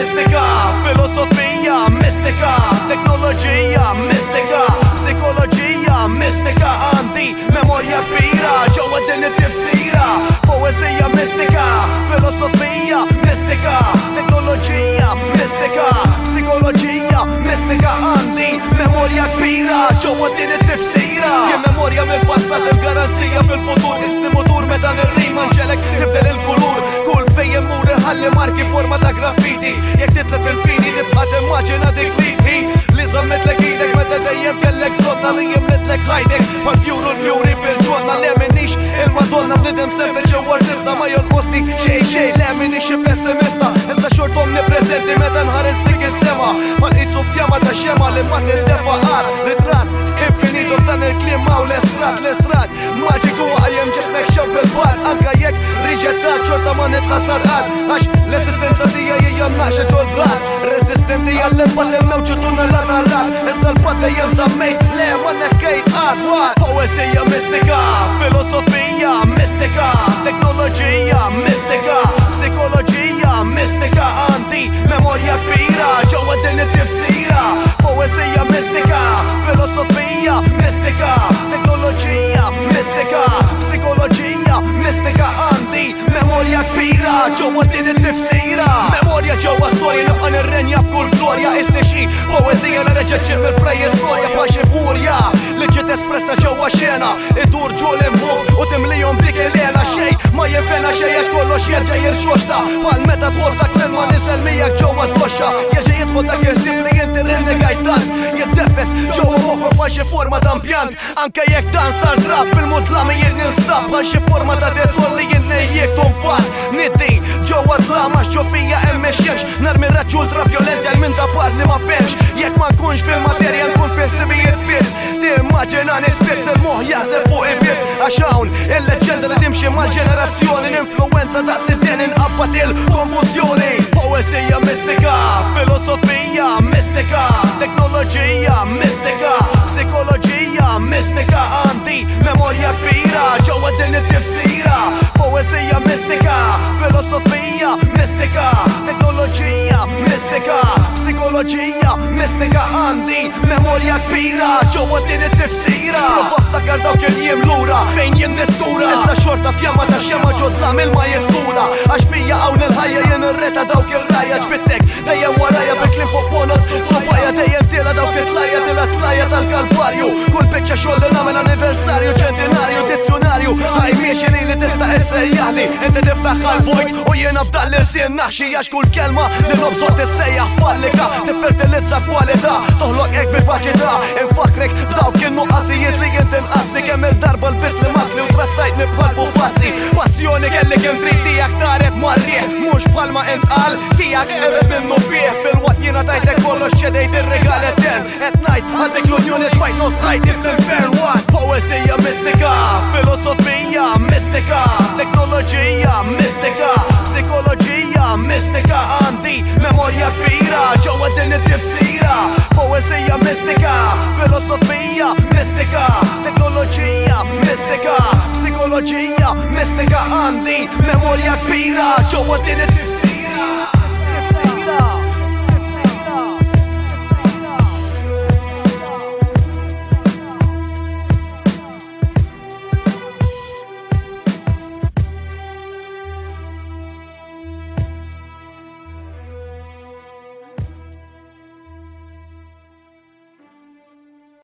mistika, filosofija mistika, teknoloġija mistika, psikoloġija mistika. Għandi memorja kbira ġewwa din it-tifsira. Poezija mistika, filosofija mistika, teknoloġija mistika, psikoloġija mistika. Għandi memorja kbira ġewwa din it-tifsira. Jien memorja mill-passat, il-garanzija fil-futur. Nisni mutur meta nirrima nġelek tibdel il-kulur. Kull fejn mur ħalli marki forma ta' graffiti. Jekk titlef il-fini tibqa' timmaġina dik li żammetlek idek meta dejjem kellek sodda li jimletlek ħajdek. Mal-fjuru l-fjuri fil-ġodda li minix il-Madonna bnidem sempliċi u artista ma jonqosni xej li minix pessimista. Iżda xort omnipresenti meta nħares dik is-sema. Ma nqisu fjama ta' xema li ma tintefa' qatt. Ritrat infinito f'dan il-kliem ma' u l-estrat maġiku għajem ġismek xew bil-bad. Anka jekk riġettat xorta ma nitħassar qatt. Għax l-esistenza tija hija mnaxxa ġol blat. Resistenti għall-impa li mewġu tunnellata rat. Iżda l-bad dejjem sammejt le ma nekkejt qatt. Poesija mistika, filosofija mistika, teknoloġija mistika, psikoloġija mistika. Għandi memorja kbira ġewwa din it-tifsira. Poesija mistika, filosofija mistika, teknoloġija mistika, psikoloġija mistika. Għandi memorja kbira ġewwa din it-tifsira. Memorja ġewwa storja nibqa' nirrenja b'kull glorja. Isni xi poezija li reġgħet ġil mill-prejistorja bħal xi furja li ġiet espressa ġewwa xena. Idur ġul imbuq u timlijhom dik il-lena. Xejn ma jinfena xejn għax kollox jerġa' jirxoxta. Bħal meta tħossek lil ma nisel miegħek ġewwa d-doxxa. Jerġa' jidħol dak il-sim li inti rinnegajt tant. Jiddefes ġewwa moħħok bħal xi forma ta' impjant. Anke jekk dan sar drab fil-mutlami jien ninstab bħal xi forma ta' tesor li jien nejjek tonfar. Niddi ġewwa tlama x'ġofija hemm ix-xemx. Narmi raġġ ultraviolenti għal min ta' farsi ma femx. Jekk ma nkunx fil-materja nkun fil-sibijiet spiss. Timmaġinani spiss il-moħħ jaħseb fuq ibiss. Għax hawn il-leġenda li timxi mal-ġenerazzjoni. L-influenza ta' sittien inqabbat il-konfuzjoni. Poesija mistika, filosofija mistika, teknoloġija mistika, psikoloġija mistika. Għandi memorja kbira ġewwa din it-tifsira. Poesija mistika, filosofija mistika, teknoloġija mistika, psikoloġija mistika. Għandi memorja kbira ġewwa din it-tifsira. Prova ftakar dawk il-jiem lura fejn jien niskura. Iżda xorta fjamma ta' xema ġodda mill-ma jiskura. Għax fija hawn il-ħajja jien irreta dawk ir-rajja ġbittek dejjem warajja bil-kliem fuq bonot. Subajja dejjem tiela dawk it-tlajja tlajja tal-kalvarju. Kull biċċa xogħol li nagħmel anniversarju, ċentenarju, dizzjonarju. Ħajmiex li tista' issejjaħli inti tiftaħ għal-vojt u jiena f'dan l-irsien naħxi. Għax kull kelma li nobżot issejjaħ fallika tiffertilizza kwalità toħloq hekk bil-faċità. Infakrek f'dawk in-nuqqasijiet li inti nqasni kemm il-darba l-biss li masli u trattajtni bħal pupazzi. Passjoni kelli kemm trid tiegħek taret marrieħ mhux bħalma intqal tiegħek qebel minnu fih. Fil-watt jiena tajtek kollox ċedejt ir-regal etern. Qed ngħid għandek l-unjoni tfajt nofs ħajti fl-infern. Poesija mistika, filosofija mistika, teknoloġija mistika, psikoloġija mistika. Għandi memorja kbira ġewwa din it-tifsira. Poesija mistika, filosofija mistika, teknoloġija mistika, psikoloġija mistika. Għandi memorja kbira ġewwa din it-tifsira.